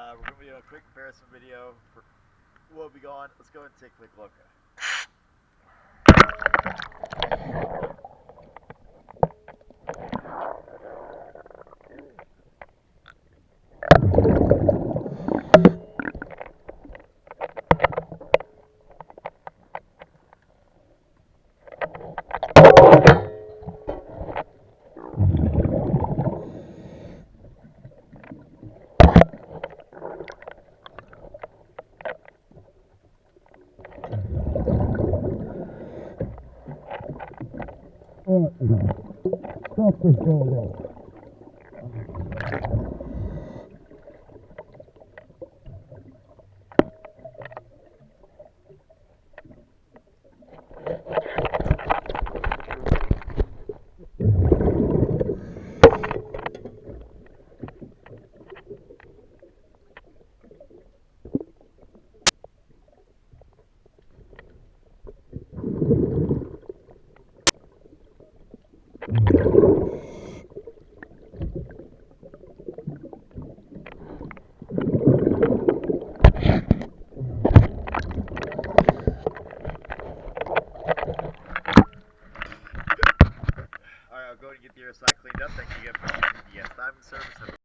We're going to be doing a quick comparison video for Wobegon. Let's go and take a quick look. Stop this building. Alright, I'll go and get the other side cleaned up. Thank you again for the Diamond Service.